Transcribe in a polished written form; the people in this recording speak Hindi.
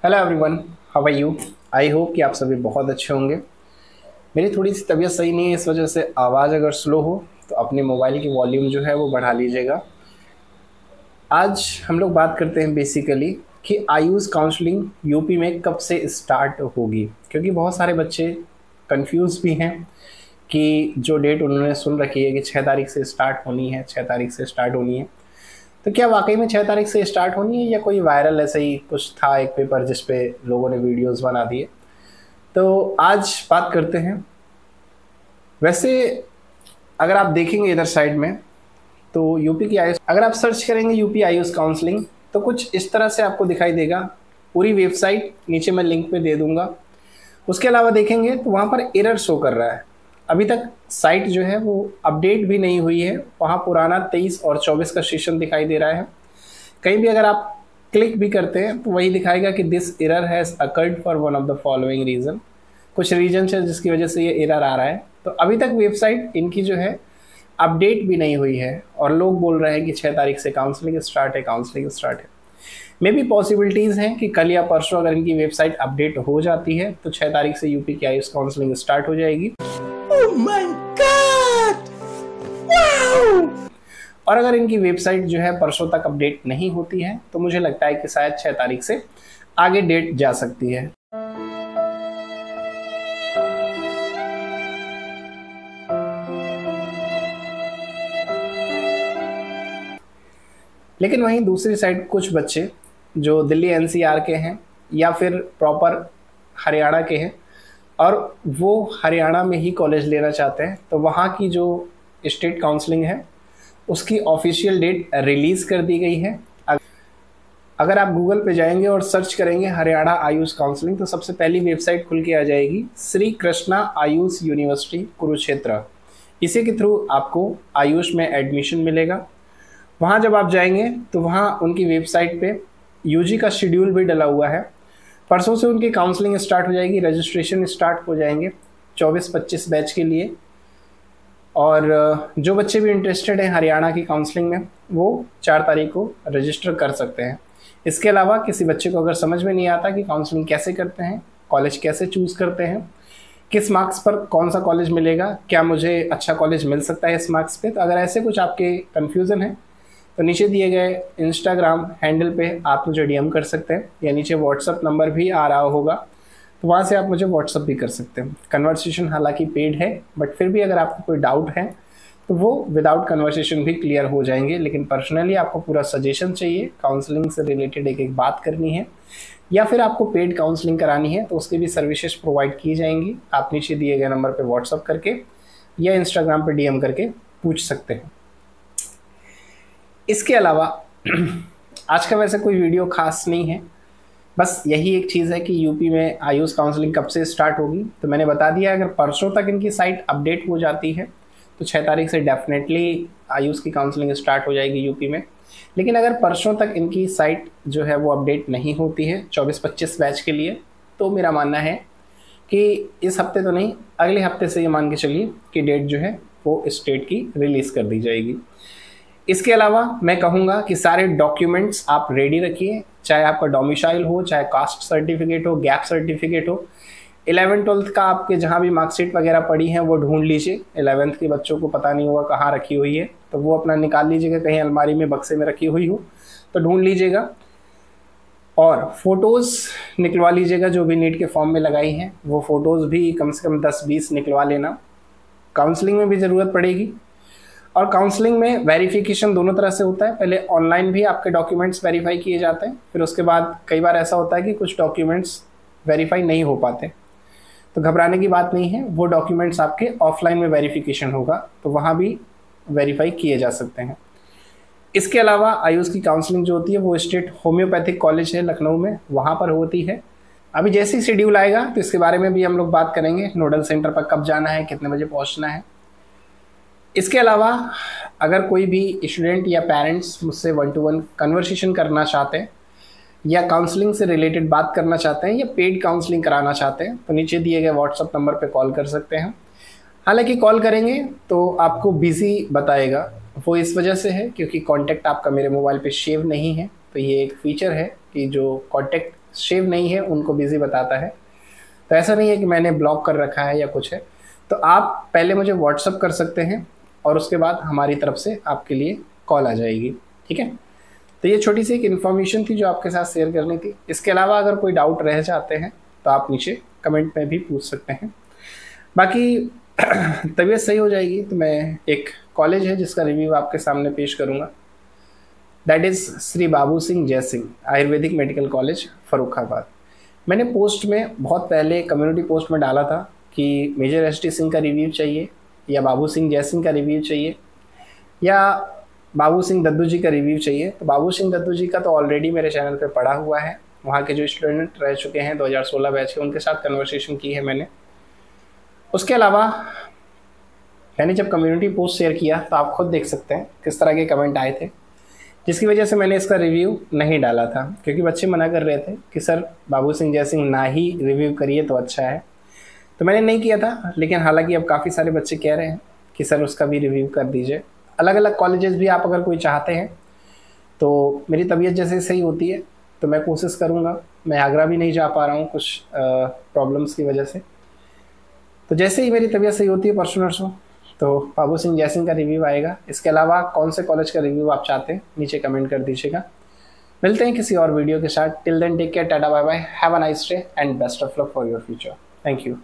Hello everyone, how are you. I hope कि आप सभी बहुत अच्छे होंगे। मेरी थोड़ी सी तबीयत सही नहीं है, इस वजह से आवाज़ अगर स्लो हो तो अपने मोबाइल की वॉल्यूम जो है वो बढ़ा लीजिएगा। आज हम लोग बात करते हैं बेसिकली कि आयुष काउंसलिंग यूपी में कब से स्टार्ट होगी, क्योंकि बहुत सारे बच्चे कंफ्यूज भी हैं कि जो डेट उन्होंने सुन रखी है कि 6 तारीख से स्टार्ट होनी है, 6 तारीख से स्टार्ट होनी है, तो क्या वाकई में 6 तारीख से स्टार्ट होनी है या कोई वायरल ऐसे ही कुछ था एक पेपर जिस पे लोगों ने वीडियोस बना दिए। तो आज बात करते हैं। वैसे अगर आप देखेंगे इधर साइड में तो यूपी की आयुष, अगर आप सर्च करेंगे यूपी आयुष काउंसलिंग तो कुछ इस तरह से आपको दिखाई देगा। पूरी वेबसाइट नीचे मैं लिंक पे दे दूंगा। उसके अलावा देखेंगे तो वहाँ पर एरर शो कर रहा है। अभी तक साइट जो है वो अपडेट भी नहीं हुई है। वहाँ पुराना 23 और 24 का सेशन दिखाई दे रहा है। कहीं भी अगर आप क्लिक भी करते हैं तो वही दिखाएगा कि this error has occurred for one of the following reason. कुछ रीजन है जिसकी वजह से ये एरर आ रहा है। तो अभी तक वेबसाइट इनकी जो है अपडेट भी नहीं हुई है और लोग बोल रहे हैं कि 6 तारीख से काउंसलिंग स्टार्ट है। मे बी पॉसिबिलिटीज़ हैं कि कल या परसों अगर इनकी वेबसाइट अपडेट हो जाती है तो 6 तारीख से यूपी की आयुष काउंसलिंग स्टार्ट हो जाएगी। Oh my God! Wow! और अगर इनकी वेबसाइट जो है परसों तक अपडेट नहीं होती है तो मुझे लगता है कि शायद 6 तारीख से आगे डेट जा सकती है। लेकिन वहीं दूसरी साइड कुछ बच्चे जो दिल्ली एनसीआर के हैं या फिर प्रॉपर हरियाणा के हैं और वो हरियाणा में ही कॉलेज लेना चाहते हैं, तो वहाँ की जो स्टेट काउंसलिंग है उसकी ऑफिशियल डेट रिलीज़ कर दी गई है। अगर आप गूगल पे जाएंगे और सर्च करेंगे हरियाणा आयुष काउंसलिंग तो सबसे पहली वेबसाइट खुल के आ जाएगी श्री कृष्णा आयुष यूनिवर्सिटी कुरुक्षेत्र। इसी के थ्रू आपको आयुष में एडमिशन मिलेगा। वहाँ जब आप जाएंगे तो वहाँ उनकी वेबसाइट पे यूजी का शेड्यूल भी डला हुआ है। परसों से उनकी काउंसलिंग स्टार्ट हो जाएगी, रजिस्ट्रेशन स्टार्ट हो जाएंगे 24-25 बैच के लिए। और जो बच्चे भी इंटरेस्टेड हैं हरियाणा की काउंसलिंग में वो 4 तारीख को रजिस्टर कर सकते हैं। इसके अलावा किसी बच्चे को अगर समझ में नहीं आता कि काउंसलिंग कैसे करते हैं, कॉलेज कैसे चूज़ करते हैं, किस मार्क्स पर कौन सा कॉलेज मिलेगा, क्या मुझे अच्छा कॉलेज मिल सकता है इस मार्क्स पे, तो अगर ऐसे कुछ आपके कन्फ्यूज़न है तो नीचे दिए गए इंस्टाग्राम हैंडल पे आप मुझे डीएम कर सकते हैं या नीचे व्हाट्सअप नंबर भी आ रहा होगा तो वहाँ से आप मुझे व्हाट्सअप भी कर सकते हैं। कन्वर्सेशन हालांकि पेड है बट फिर भी अगर आपको कोई डाउट है तो वो विदाउट कन्वर्सेशन भी क्लियर हो जाएंगे। लेकिन पर्सनली आपको पूरा सजेशन चाहिए, काउंसलिंग से रिलेटेड एक बात करनी है या फिर आपको पेड काउंसलिंग करानी है तो उसकी भी सर्विसेज प्रोवाइड की जाएंगी। आप नीचे दिए गए नंबर पर व्हाट्सअप करके या इंस्टाग्राम पर डीएम करके पूछ सकते हैं। इसके अलावा आज का वैसे कोई वीडियो खास नहीं है, बस यही एक चीज़ है कि यूपी में आयुष काउंसलिंग कब से स्टार्ट होगी। तो मैंने बता दिया अगर परसों तक इनकी साइट अपडेट हो जाती है तो 6 तारीख से डेफिनेटली आयुष की काउंसलिंग स्टार्ट हो जाएगी यूपी में। लेकिन अगर परसों तक इनकी साइट जो है वो अपडेट नहीं होती है 24-25 बैच के लिए तो मेरा मानना है कि इस हफ्ते तो नहीं, अगले हफ्ते से ये मान के चलिए कि डेट जो है वो स्टेट की रिलीज़ कर दी जाएगी। इसके अलावा मैं कहूँगा कि सारे डॉक्यूमेंट्स आप रेडी रखिए, चाहे आपका डोमिसाइल हो, चाहे कास्ट सर्टिफिकेट हो, गैप सर्टिफिकेट हो, 11th-12th का आपके जहाँ भी मार्कशीट वगैरह पड़ी हैं वो ढूंढ लीजिए। 11th के बच्चों को पता नहीं होगा कहाँ रखी हुई है तो वो अपना निकाल लीजिएगा, कहीं अलमारी में बक्से में रखी हुई हो तो ढूंढ लीजिएगा। और फ़ोटोज़ निकलवा लीजिएगा, जो भी नीट के फॉर्म में लगाई हैं वो फ़ोटोज़ भी कम से कम 10-20 निकलवा लेना। काउंसलिंग में भी ज़रूरत पड़ेगी और काउंसलिंग में वेरिफिकेशन दोनों तरह से होता है। पहले ऑनलाइन भी आपके डॉक्यूमेंट्स वेरीफाई किए जाते हैं, फिर उसके बाद कई बार ऐसा होता है कि कुछ डॉक्यूमेंट्स वेरीफाई नहीं हो पाते, तो घबराने की बात नहीं है। वो डॉक्यूमेंट्स आपके ऑफलाइन में वेरिफिकेशन होगा तो वहाँ भी वेरीफाई किए जा सकते हैं। इसके अलावा आयुष की काउंसलिंग जो होती है वो स्टेट होम्योपैथिक कॉलेज है लखनऊ में, वहाँ पर होती है। अभी जैसे ही शेड्यूल आएगा तो इसके बारे में भी हम लोग बात करेंगे, नोडल सेंटर पर कब जाना है, कितने बजे पहुँचना है। इसके अलावा अगर कोई भी स्टूडेंट या पेरेंट्स मुझसे 1-to-1 कन्वर्सेशन करना चाहते हैं या काउंसलिंग से रिलेटेड बात करना चाहते हैं या पेड काउंसलिंग कराना चाहते हैं तो नीचे दिए गए व्हाट्सअप नंबर पे कॉल कर सकते हैं। हालांकि कॉल करेंगे तो आपको बिज़ी बताएगा, वो इस वजह से है क्योंकि कॉन्टैक्ट आपका मेरे मोबाइल पे सेव नहीं है। तो ये एक फ़ीचर है कि जो कॉन्टैक्ट सेव नहीं है उनको बिजी बताता है। तो ऐसा नहीं है कि मैंने ब्लॉक कर रखा है या कुछ है। तो आप पहले मुझे व्हाट्सअप कर सकते हैं और उसके बाद हमारी तरफ से आपके लिए कॉल आ जाएगी, ठीक है। तो ये छोटी सी एक इन्फॉर्मेशन थी जो आपके साथ शेयर करनी थी। इसके अलावा अगर कोई डाउट रह जाते हैं तो आप नीचे कमेंट में भी पूछ सकते हैं। बाकी तबीयत सही हो जाएगी तो मैं एक कॉलेज है जिसका रिव्यू आपके सामने पेश करूँगा, दैट इज़ श्री बाबू सिंह जय सिंह आयुर्वेदिक मेडिकल कॉलेज फर्रुखाबाद। मैंने पोस्ट में बहुत पहले कम्युनिटी पोस्ट में डाला था कि मेजर एस.टी. सिंह का रिव्यू चाहिए या बाबू सिंह जय सिंह का रिव्यू चाहिए या बाबू सिंह दद्दू जी का रिव्यू चाहिए। तो बाबू सिंह दद्दू जी का तो ऑलरेडी मेरे चैनल पे पड़ा हुआ है, वहाँ के जो स्टूडेंट रह चुके हैं 2016 बैच के, उनके साथ कन्वर्सेशन की है मैंने। उसके अलावा मैंने जब कम्युनिटी पोस्ट शेयर किया तो आप खुद देख सकते हैं किस तरह के कमेंट आए थे, जिसकी वजह से मैंने इसका रिव्यू नहीं डाला था, क्योंकि बच्चे मना कर रहे थे कि सर बाबू सिंह जय सिंह ना ही रिव्यू करिए तो अच्छा है। तो मैंने नहीं किया था, लेकिन हालांकि अब काफ़ी सारे बच्चे कह रहे हैं कि सर उसका भी रिव्यू कर दीजिए। अलग अलग कॉलेजेस भी आप अगर कोई चाहते हैं तो मेरी तबीयत जैसे सही होती है तो मैं कोशिश करूँगा। मैं आगरा भी नहीं जा पा रहा हूँ कुछ प्रॉब्लम्स की वजह से, तो जैसे ही मेरी तबीयत सही होती है परसों नरसों तो बाबू सिंह जय सिंह का रिव्यू आएगा। इसके अलावा कौन से कॉलेज का रिव्यू आप चाहते हैं नीचे कमेंट कर दीजिएगा। मिलते हैं किसी और वीडियो के साथ। Till then take care, tata bye bye, have a nice day and best of luck for your future. Thank you.